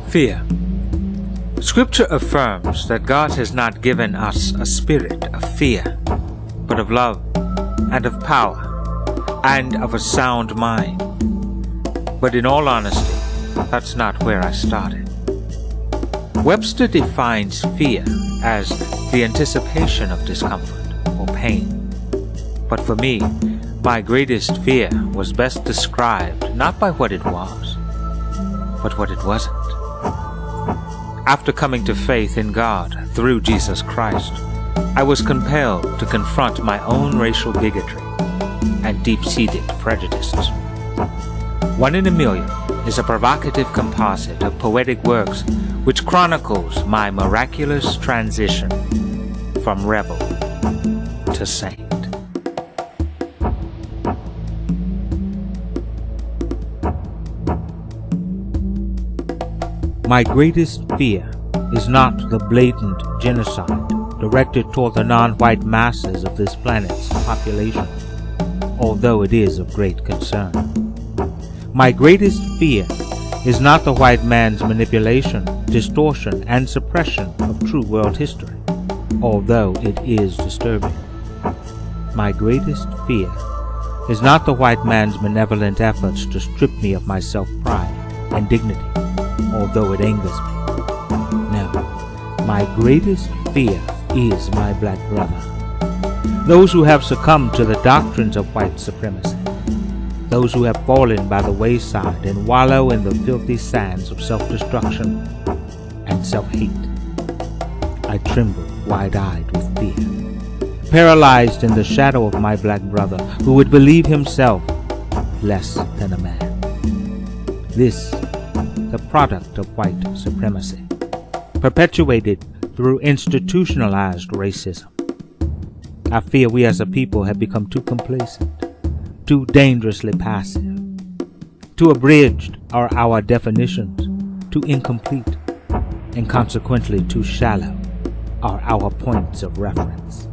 Fear. Scripture affirms that God has not given us a spirit of fear, but of love and of power and of a sound mind. But in all honesty, that's not where I started. Webster defines fear as the anticipation of discomfort or pain. But for me, my greatest fear was best described not by what it was, but what it wasn't. After coming to faith in God through Jesus Christ, I was compelled to confront my own racial bigotry and deep-seated prejudices. One in a Million is a provocative composite of poetic works which chronicles my miraculous transition from rebel to saint. My greatest fear is not the blatant genocide directed toward the non-white masses of this planet's population, although it is of great concern. My greatest fear is not the white man's manipulation, distortion, and suppression of true world history, although it is disturbing. My greatest fear is not the white man's malevolent efforts to strip me of my self-pride and dignity, although it angers me. No, my greatest fear is my black brother. Those who have succumbed to the doctrines of white supremacy. Those who have fallen by the wayside and wallow in the filthy sands of self-destruction and self-hate. I tremble wide-eyed with fear, paralyzed in the shadow of my black brother who would believe himself less than a man. This, the product of white supremacy, perpetuated through institutionalized racism. I fear we as a people have become too complacent, too dangerously passive, too abridged are our definitions, too incomplete, and consequently too shallow are our points of reference.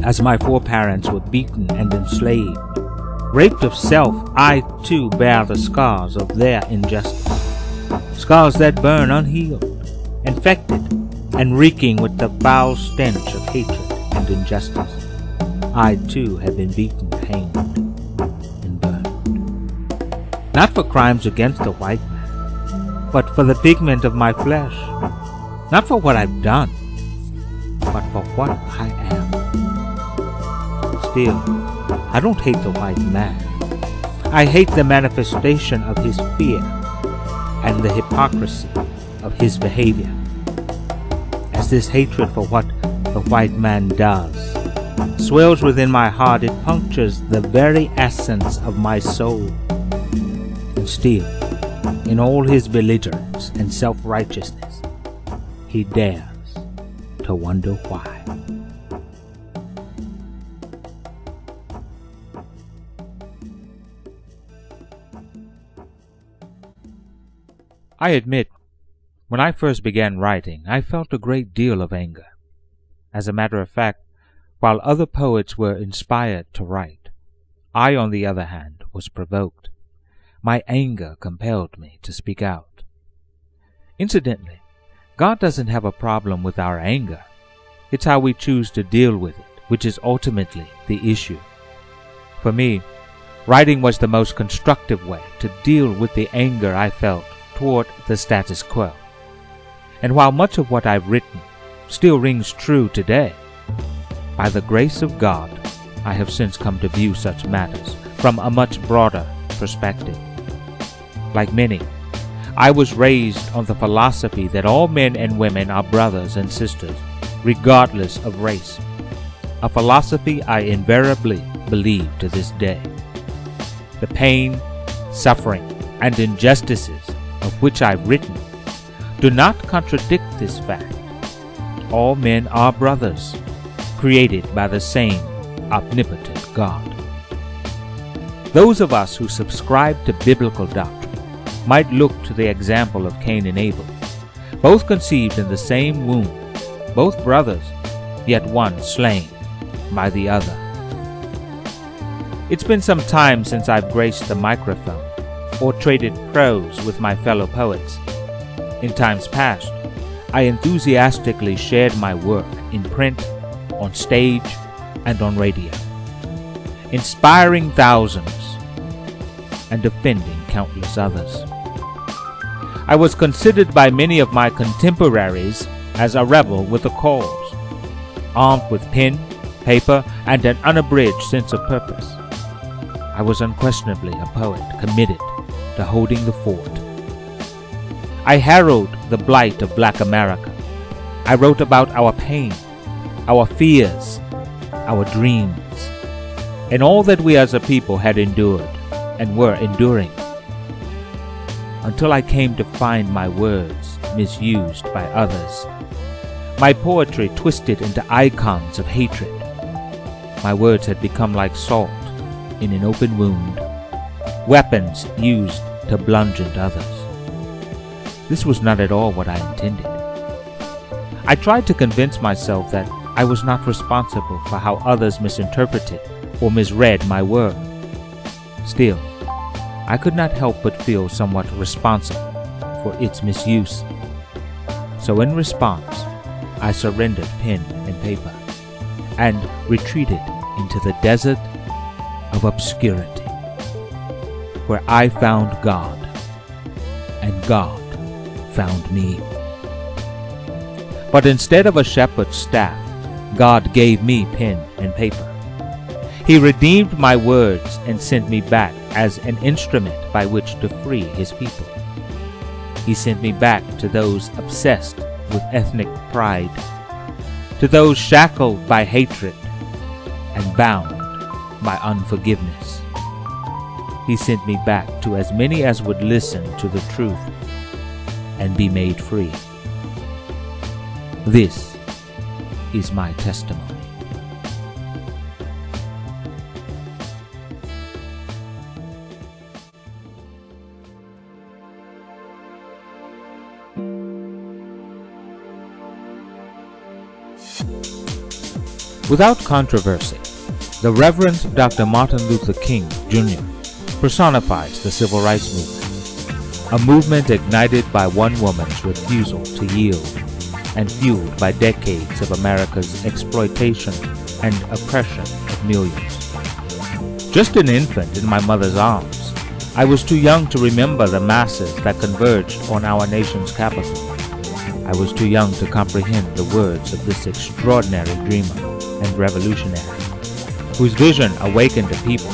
As my foreparents were beaten and enslaved, raped of self, I too bear the scars of their injustice, scars that burn unhealed, infected, and reeking with the foul stench of hatred and injustice. I too have been beaten, hanged, and burned. Not for crimes against the white man, but for the pigment of my flesh. Not for what I've done, but for what I am. Still, I don't hate the white man. I hate the manifestation of his fear and the hypocrisy of his behavior. As this hatred for what the white man does swells within my heart, it punctures the very essence of my soul. And still, in all his belligerence and self-righteousness, he dares to wonder why. I admit, when I first began writing, I felt a great deal of anger. As a matter of fact, while other poets were inspired to write, I, on the other hand, was provoked. My anger compelled me to speak out. Incidentally, God doesn't have a problem with our anger. It's how we choose to deal with it, which is ultimately the issue. For me, writing was the most constructive way to deal with the anger I felt toward the status quo. And while much of what I've written still rings true today, by the grace of God, I have since come to view such matters from a much broader perspective. Like many, I was raised on the philosophy that all men and women are brothers and sisters, regardless of race, a philosophy I invariably believe to this day. The pain, suffering, and injustices of which I've written do not contradict this fact. All men are brothers, created by the same omnipotent God. Those of us who subscribe to biblical doctrine might look to the example of Cain and Abel, both conceived in the same womb, both brothers, yet one slain by the other. It's been some time since I've graced the microphone, or traded prose with my fellow poets. In times past, I enthusiastically shared my work in print, on stage, and on radio, inspiring thousands and offending countless others. I was considered by many of my contemporaries as a rebel with a cause, armed with pen, paper, and an unabridged sense of purpose. I was unquestionably a poet committed to holding the fort. I heralded the blight of Black America. I wrote about our pain, our fears, our dreams, and all that we as a people had endured and were enduring, until I came to find my words misused by others, my poetry twisted into icons of hatred. My words had become like salt in an open wound, weapons used to bludgeon others. This was not at all what I intended. I tried to convince myself that I was not responsible for how others misinterpreted or misread my work. Still, I could not help but feel somewhat responsible for its misuse. So in response, I surrendered pen and paper and retreated into the desert of obscurity, where I found God and God found me. But instead of a shepherd's staff, God gave me pen and paper. He redeemed my words and sent me back as an instrument by which to free his people. He sent me back to those obsessed with ethnic pride, to those shackled by hatred and bound by unforgiveness. He sent me back to as many as would listen to the truth and be made free. This is my testimony. Without controversy, the Reverend Dr. Martin Luther King, Jr. personifies the Civil Rights Movement, a movement ignited by one woman's refusal to yield and fueled by decades of America's exploitation and oppression of millions. Just an infant in my mother's arms, I was too young to remember the masses that converged on our nation's capital. I was too young to comprehend the words of this extraordinary dreamer and revolutionary, whose vision awakened a people,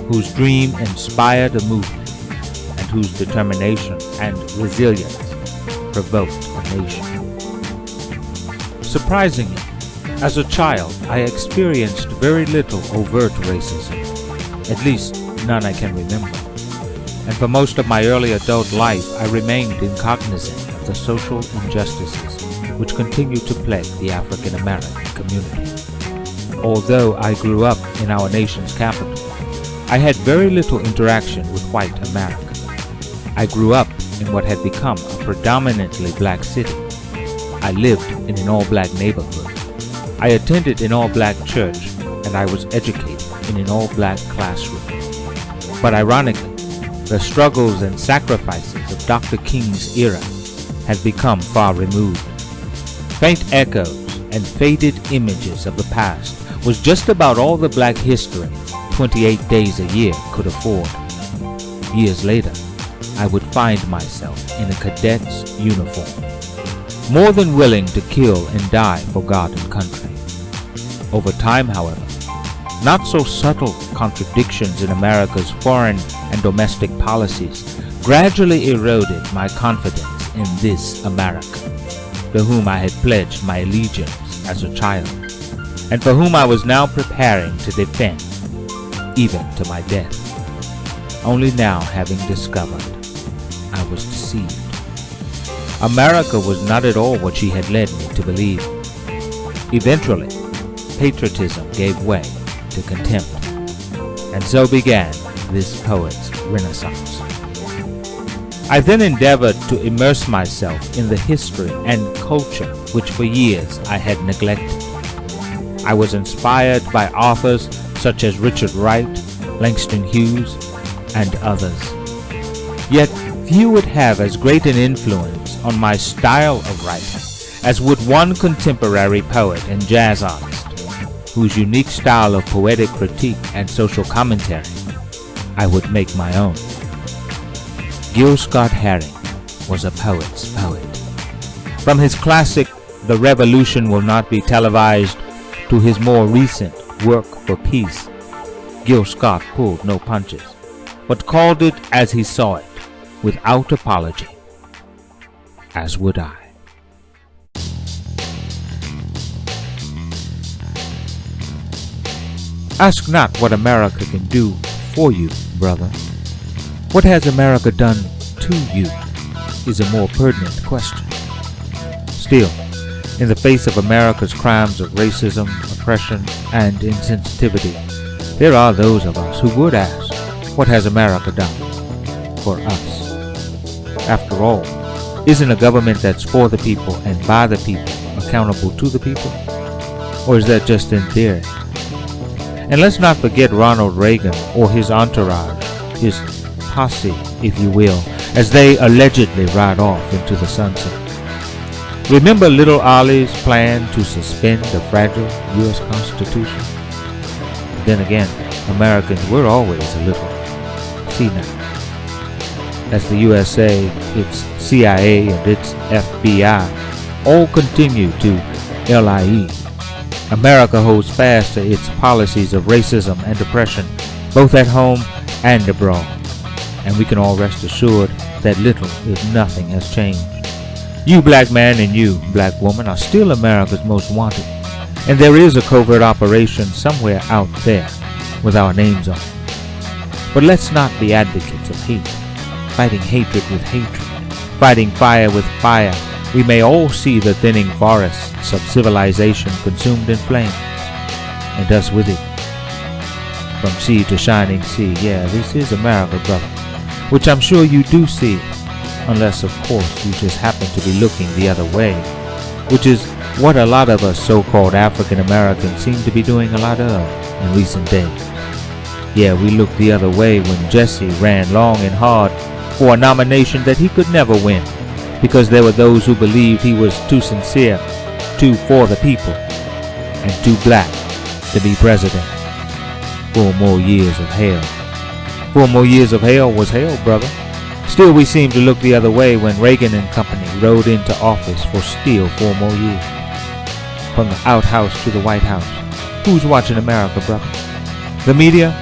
whose dream inspired a movement, and whose determination and resilience provoked a nation. Surprisingly, as a child, I experienced very little overt racism, at least none I can remember. And for most of my early adult life, I remained incognizant of the social injustices which continue to plague the African American community. Although I grew up in our nation's capital, I had very little interaction with white America. I grew up in what had become a predominantly black city. I lived in an all-black neighborhood. I attended an all-black church, and I was educated in an all-black classroom. But ironically, the struggles and sacrifices of Dr. King's era had become far removed. Faint echoes and faded images of the past was just about all the black history 28 days a year could afford. Years later, I would find myself in a cadet's uniform, more than willing to kill and die for God and country. Over time, however, not so subtle contradictions in America's foreign and domestic policies gradually eroded my confidence in this America, to whom I had pledged my allegiance as a child, and for whom I was now preparing to defend, even to my death, only now having discovered I was deceived. America was not at all what she had led me to believe. Eventually, patriotism gave way to contempt, and so began this poet's renaissance. I then endeavored to immerse myself in the history and culture which for years I had neglected. I was inspired by authors such as Richard Wright, Langston Hughes, and others. Yet few would have as great an influence on my style of writing as would one contemporary poet and jazz artist, whose unique style of poetic critique and social commentary I would make my own. Gil Scott-Heron was a poet's poet. From his classic The Revolution Will Not Be Televised to his more recent Work for Peace, Gil Scott pulled no punches, but called it as he saw it, without apology, as would I. Ask not what America can do for you, brother. What has America done to you is a more pertinent question. Still, in the face of America's crimes of racism, oppression, and insensitivity, there are those of us who would ask, what has America done for us? After all, isn't a government that's for the people and by the people accountable to the people? Or is that just in theory? And let's not forget Ronald Reagan or his entourage, his posse, if you will, as they allegedly ride off into the sunset. Remember Little Ollie's plan to suspend the fragile U.S. Constitution? Then again, Americans were always a little senile. As the USA, its CIA, and its FBI all continue to LIE, America holds fast to its policies of racism and oppression, both at home and abroad. And we can all rest assured that little, if nothing, has changed. You black man and you black woman are still America's most wanted, and there is a covert operation somewhere out there with our names on it. But let's not be advocates of hate, fighting hatred with hatred, fighting fire with fire. We may all see the thinning forests of civilization consumed in flame, and us with it. From sea to shining sea, yeah, this is America, brother, which I'm sure you do see, unless, of course, you just happen to be looking the other way, which is what a lot of us so-called African Americans seem to be doing a lot of in recent days. Yeah, we looked the other way when Jesse ran long and hard for a nomination that he could never win, because there were those who believed he was too sincere, too for the people, and too black to be president. 4 more years of hell. 4 more years of hell was hell, brother. Still, we seem to look the other way when Reagan and company rode into office for still 4 more years. From the outhouse to the White House, who's watching America, brother? The media?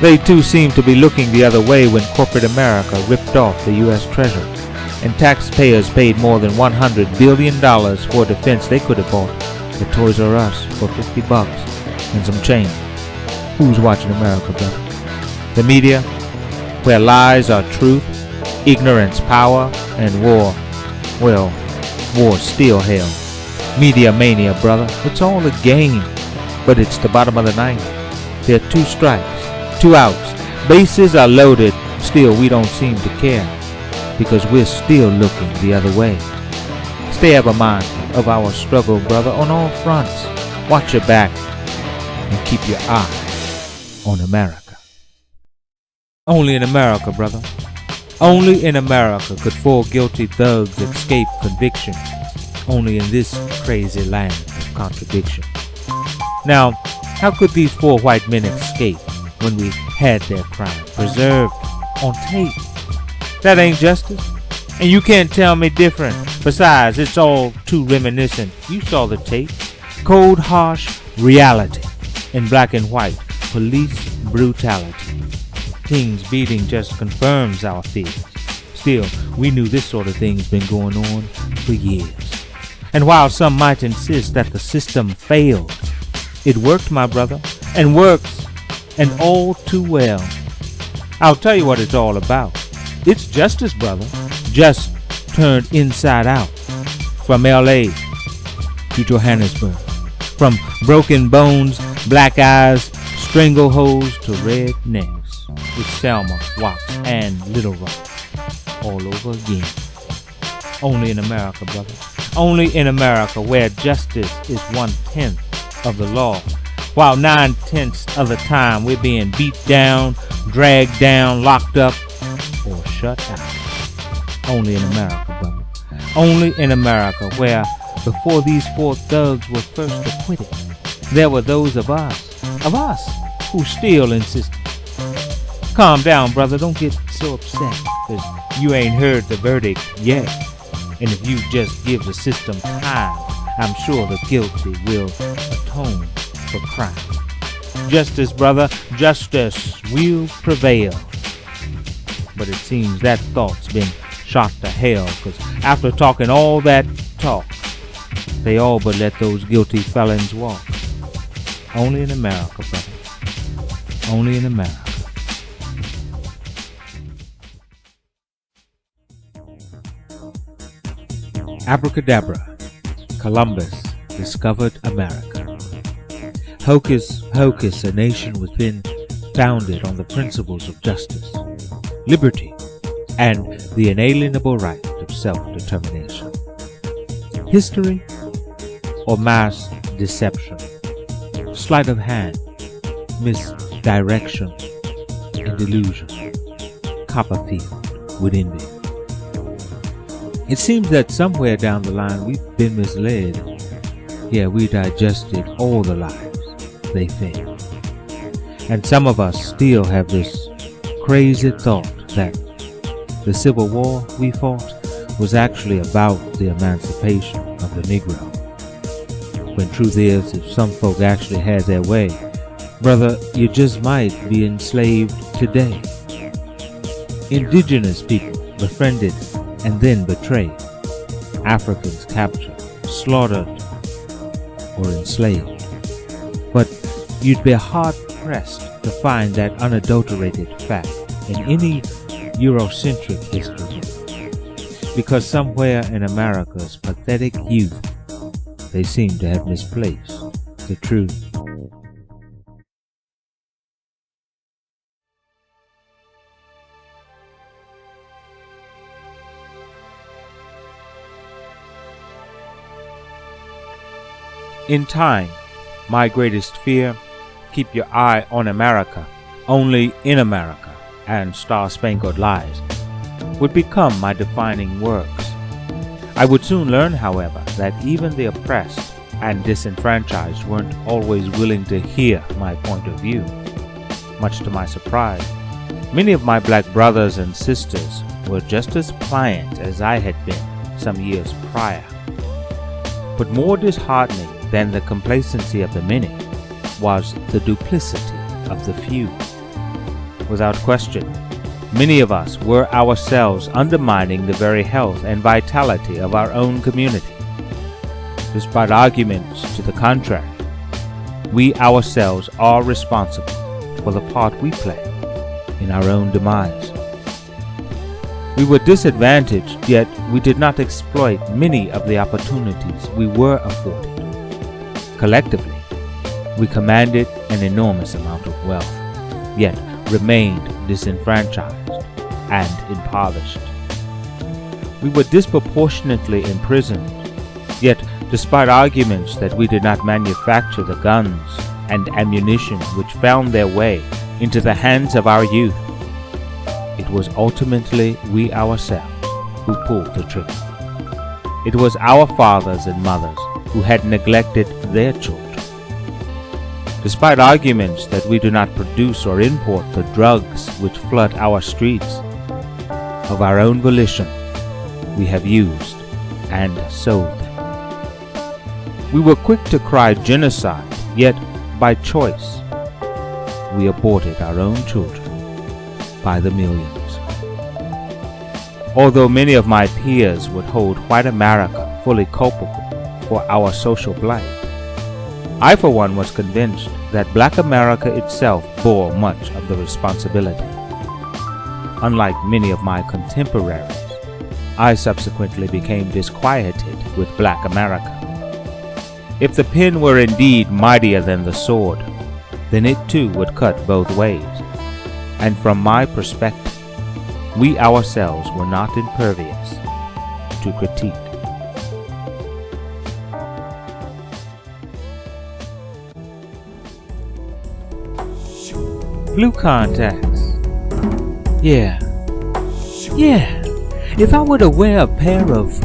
They too seem to be looking the other way when corporate America ripped off the U.S. Treasury, and taxpayers paid more than $100 billion for defense they could have bought at Toys R Us for $50 and some change. Who's watching America, brother? The media, where lies are truth, ignorance power, and war, well, war's still hell. Media mania, brother, it's all a game, but it's the bottom of the ninth. There are 2 strikes, 2 outs, bases are loaded, still we don't seem to care, because we're still looking the other way. Stay ever mindful of our struggle, brother, on all fronts. Watch your back and keep your eye on America. Only in America, brother. Only in America could 4 guilty thugs escape conviction. Only in this crazy land of contradiction. Now, how could these 4 white men escape when we had their crime preserved on tape? That ain't justice, and you can't tell me different. Besides, it's all too reminiscent. You saw the tape. Cold, harsh reality in black and white. Police brutality. Things beating just confirms our fears. Still, we knew this sort of thing's been going on for years. And while some might insist that the system failed, it worked, my brother, and works, and all too well. I'll tell you what it's all about. It's justice, brother, just turned inside out. From L.A. to Johannesburg, from broken bones, black eyes, strangleholds to red necks. It's Selma, Watts, and Little Rock all over again. Only in America, brother. Only in America, where justice is 1/10 of the law, while 9/10 of the time we're being beat down, dragged down, locked up, or shut out. Only in America, brother. Only in America, where before these four thugs were first acquitted, there were those of us, who still insisted. Calm down, brother. Don't get so upset, 'cause you ain't heard the verdict yet. And if you just give the system time, I'm sure the guilty will atone for crime. Justice, brother, justice will prevail. But it seems that thought's been shot to hell, 'cause after talking all that talk, they all but let those guilty felons walk. Only in America, brother. Only in America. Abracadabra. Columbus discovered America. Hocus Pocus, a nation was then founded on the principles of justice, liberty, and the inalienable right of self-determination. History or mass deception, sleight of hand, misdirection, and delusion, Copperfield would envy. It seems that somewhere down the line we've been misled. Yeah, we digested all the lies they fed. And some of us still have this crazy thought that the Civil War we fought was actually about the emancipation of the Negro. When truth is, if some folk actually had their way, brother, you just might be enslaved today. Indigenous people befriended and then betrayed. Africans captured, slaughtered, or enslaved. But you'd be hard-pressed to find that unadulterated fact in any Eurocentric history book, because somewhere in America's pathetic youth, they seem to have misplaced the truth. In time, my greatest fear, Keep Your Eye on America, Only in America, and Star Spangled Lies would become my defining works. I would soon learn, however, that even the oppressed and disenfranchised weren't always willing to hear my point of view. Much to my surprise, many of my black brothers and sisters were just as pliant as I had been some years prior. But more disheartening than the complacency of the many was the duplicity of the few. Without question, many of us were ourselves undermining the very health and vitality of our own community. Despite arguments to the contrary, we ourselves are responsible for the part we play in our own demise. We were disadvantaged, yet we did not exploit many of the opportunities we were afforded. Collectively, we commanded an enormous amount of wealth, yet remained disenfranchised and impoverished. We were disproportionately imprisoned, yet despite arguments that we did not manufacture the guns and ammunition which found their way into the hands of our youth, it was ultimately we ourselves who pulled the trigger. It was our fathers and mothers who had neglected their children. Despite arguments that we do not produce or import the drugs which flood our streets, of our own volition, we have used and sold them. We were quick to cry genocide, yet by choice, we aborted our own children by the millions. Although many of my peers would hold white America fully culpable for our social blight, I for one was convinced that black America itself bore much of the responsibility. Unlike many of my contemporaries, I subsequently became disquieted with black America. If the pen were indeed mightier than the sword, then it too would cut both ways. And from my perspective, we ourselves were not impervious to critique. Blue contacts. Yeah, Yeah, if I were to wear a pair of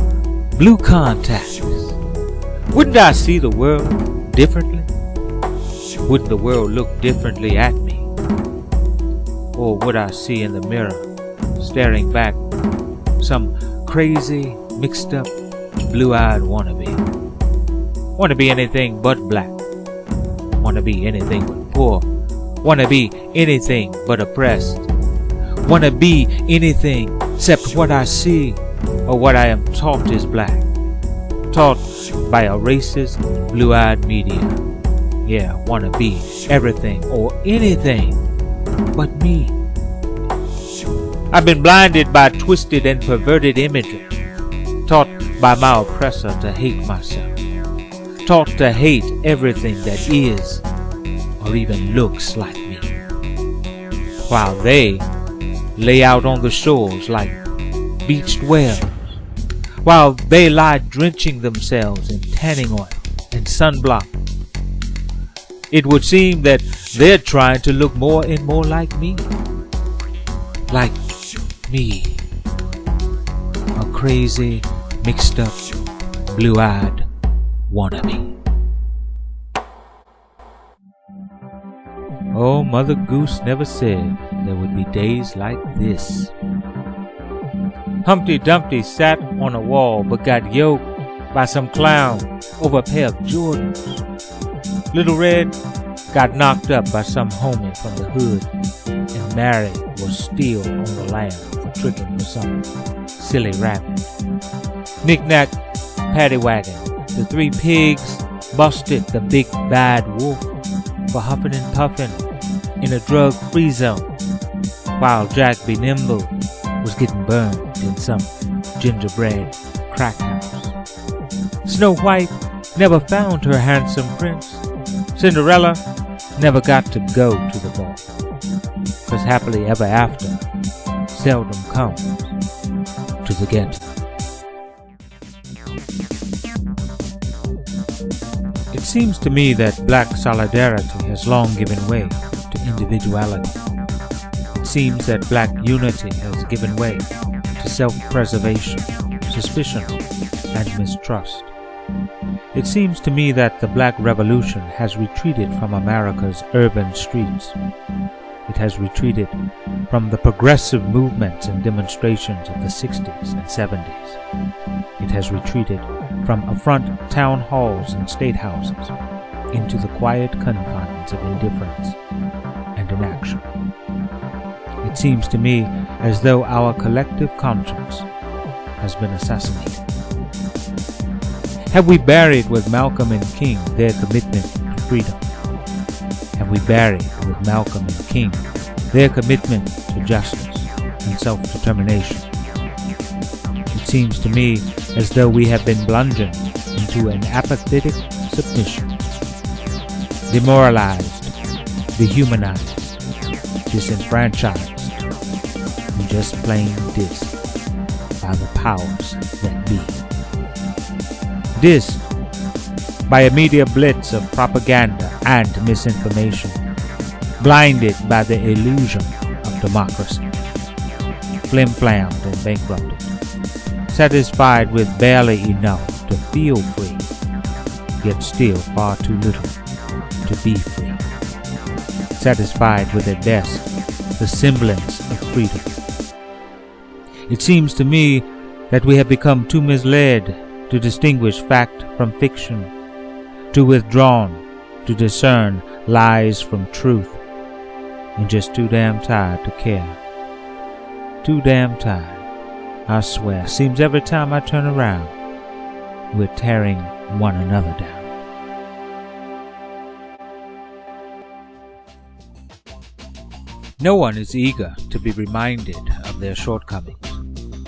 blue contacts, wouldn't I see the world differently? Wouldn't the world look differently at me? Or would I see in the mirror, staring back, some crazy, mixed up, blue-eyed wannabe? Wanna be anything but black. Wanna be anything but poor. Wanna be anything but oppressed. Wanna be anything except what I see or what I am taught is black. Taught by a racist, blue-eyed media. Yeah, wanna be everything or anything but me. I've been blinded by twisted and perverted images. Taught by my oppressor to hate myself. Taught to hate everything that is or even looks like me. While they lay out on the shores like beached whales. While they lie drenching themselves in tanning oil and sunblock. It would seem that they're trying to look more and more like me. Like me. A crazy, mixed up, blue-eyed wannabe. Oh, Mother Goose never said there would be days like this. Humpty Dumpty sat on a wall but got yoked by some clown over a pair of Jordans. Little Red got knocked up by some homie from the hood, and Mary was still on the lam for tricking for some silly rabbit. Knick-knack, paddywhagging, the three pigs busted the big bad wolf for huffing and puffing in a drug-free zone, while Jack Be Nimble was getting burned in some gingerbread crack house. Snow White never found her handsome prince. Cinderella never got to go to the ball, 'cause happily ever after seldom comes to the ghetto. It seems to me that black solidarity has long given way to individuality. It seems that black unity has given way to self-preservation, suspicion, and mistrust. It seems to me that the Black Revolution has retreated from America's urban streets. It has retreated from the progressive movements and demonstrations of the 60s and 70s. It has retreated from affront town halls and state houses into the quiet confines of indifference and inaction. It seems to me as though our collective conscience has been assassinated. Have we buried with Malcolm and King their commitment to freedom? Have we buried with Malcolm and King their commitment to justice and self-determination? It seems to me as though we have been bludgeoned into an apathetic submission, demoralized, dehumanized, disenfranchised, and just plain dissed by the powers that be. Dissed by a media blitz of propaganda and misinformation, blinded by the illusion of democracy, flim-flammed and bankrupted, satisfied with barely enough to feel free, yet still far too little to be free, satisfied with at best the semblance of freedom. It seems to me that we have become too misled to distinguish fact from fiction, too withdrawn to discern lies from truth, and just too damn tired to care. Too damn tired, I swear. Seems every time I turn around, we're tearing one another down. No one is eager to be reminded of their shortcomings,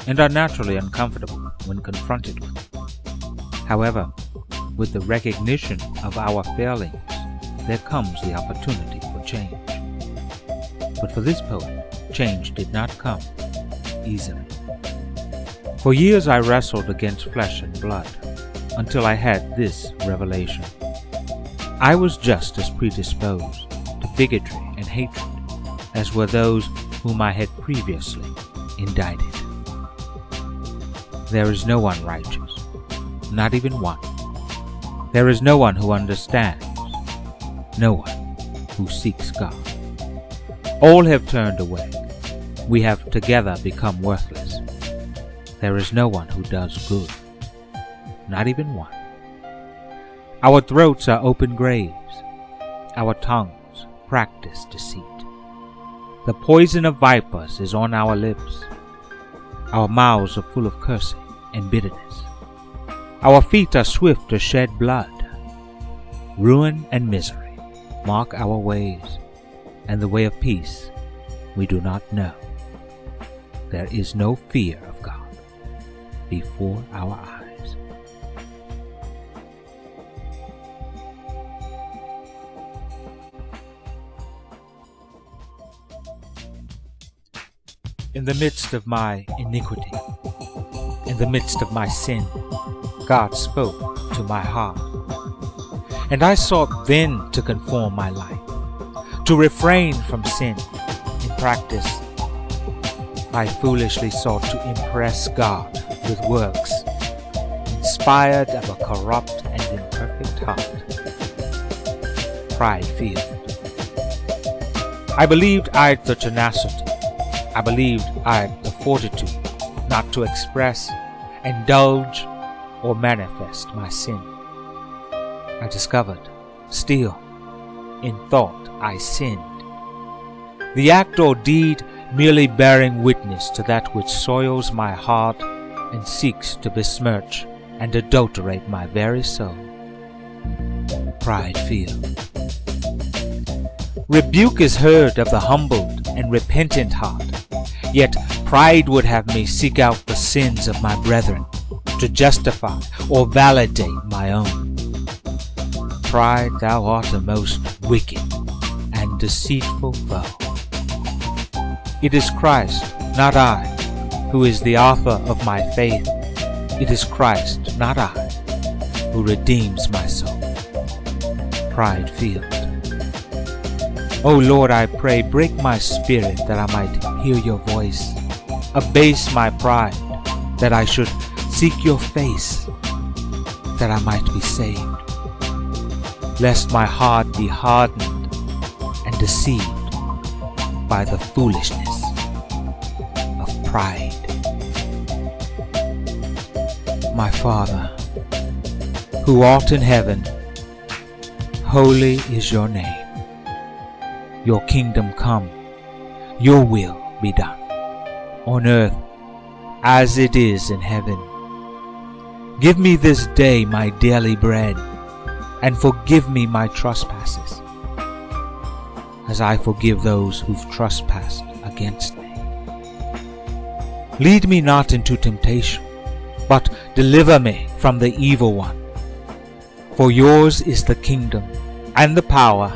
and are naturally uncomfortable when confronted with them. However, with the recognition of our failings, there comes the opportunity for change. But for this poet, change did not come easily. For years I wrestled against flesh and blood, until I had this revelation. I was just as predisposed to bigotry and hatred as were those whom I had previously indicted. There is no one righteous, not even one. There is no one who understands, no one who seeks God. All have turned away. We have together become worthless. There is no one who does good, not even one. Our throats are open graves. Our tongues practice deceit. The poison of vipers is on our lips. Our mouths are full of cursing and bitterness. Our feet are swift to shed blood. Ruin and misery mark our ways, and the way of peace we do not know. There is no fear of God before our eyes. In the midst of my iniquity, in the midst of my sin, God spoke to my heart. And I sought then to conform my life, to refrain from sin. In practice, I foolishly sought to impress God with works, inspired of a corrupt and imperfect heart. Pride-filled. I believed I had the tenacity. I believed I had the fortitude not to express, indulge, or manifest my sin. I discovered, still, in thought I sinned. The act or deed merely bearing witness to that which soils my heart and seeks to besmirch and adulterate my very soul. Pride-filled. Rebuke is heard of the humbled and repentant heart, yet pride would have me seek out the sins of my brethren to justify or validate my own. Pride, thou art a most wicked and deceitful foe. It is Christ, not I, who is the author of my faith. It is Christ, not I, who redeems my soul. Pride-filled. O Lord, I pray, break my spirit that I might hear your voice. Abase my pride, that I should seek your face, that I might be saved. Lest my heart be hardened and deceived by the foolishness of pride. My Father, who art in heaven, holy is your name. Your kingdom come, your will be done, on earth as it is in heaven. Give me this day my daily bread, and forgive me my trespasses, as I forgive those who've trespassed against me. Lead me not into temptation, but deliver me from the evil one. For yours is the kingdom, and the power,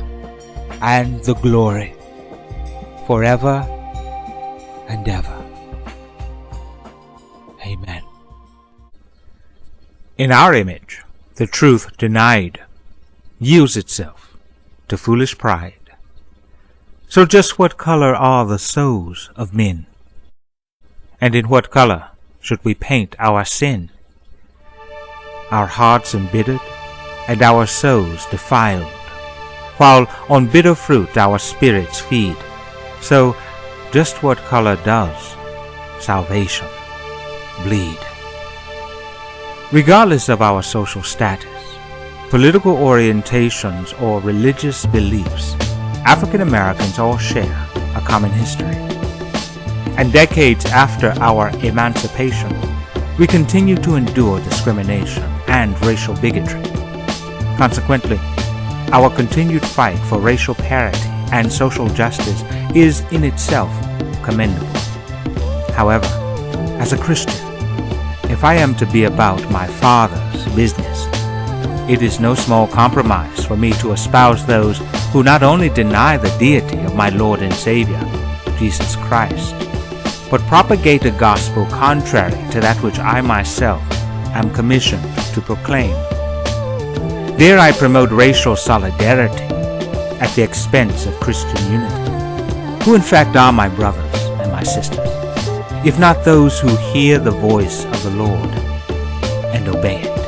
and the glory, forever and ever. Amen. In our image, the truth denied yields itself to foolish pride. So just what color are the souls of men? And in what color should we paint our sin? Our hearts embittered, and our souls defiled, while on bitter fruit our spirits feed. So just what color does salvation bleed? Regardless of our social status, political orientations, or religious beliefs, African Americans all share a common history. And decades after our emancipation, we continue to endure discrimination and racial bigotry. Consequently, our continued fight for racial parity and social justice is in itself commendable. However, as a Christian, if I am to be about my Father's business, it is no small compromise for me to espouse those who not only deny the deity of my Lord and Savior, Jesus Christ, but propagate a gospel contrary to that which I myself am commissioned to proclaim. There I promote racial solidarity at the expense of Christian unity, who in fact are my brothers and my sisters if not those who hear the voice of the Lord and obey it.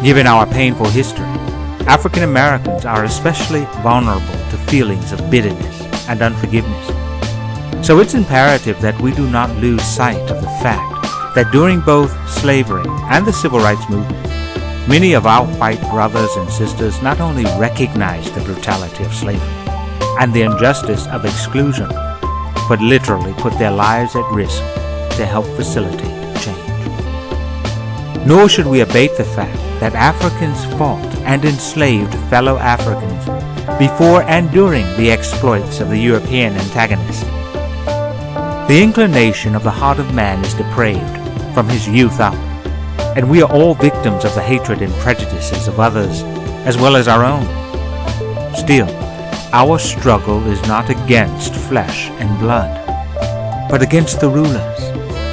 Given our painful history, African Americans are especially vulnerable to feelings of bitterness and unforgiveness. So it's imperative that we do not lose sight of the fact that during both slavery and the civil rights movement, many of our white brothers and sisters not only recognized the brutality of slavery and the injustice of exclusion, but literally put their lives at risk to help facilitate change. Nor should we abate the fact that Africans fought and enslaved fellow Africans before and during the exploits of the European antagonist. The inclination of the heart of man is depraved from his youth up, and we are all victims of the hatred and prejudices of others as well as our own. Still, our struggle is not against flesh and blood, but against the rulers,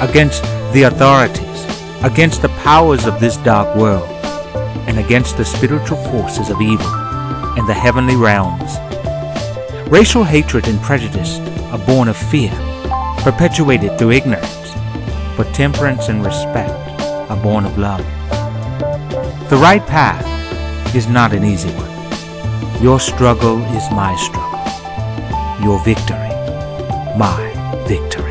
against the authorities, against the powers of this dark world, and against the spiritual forces of evil in the heavenly realms. Racial hatred and prejudice are born of fear, perpetuated through ignorance, but temperance and respect are born of love. The right path is not an easy one. Your struggle is my struggle. Your victory, my victory.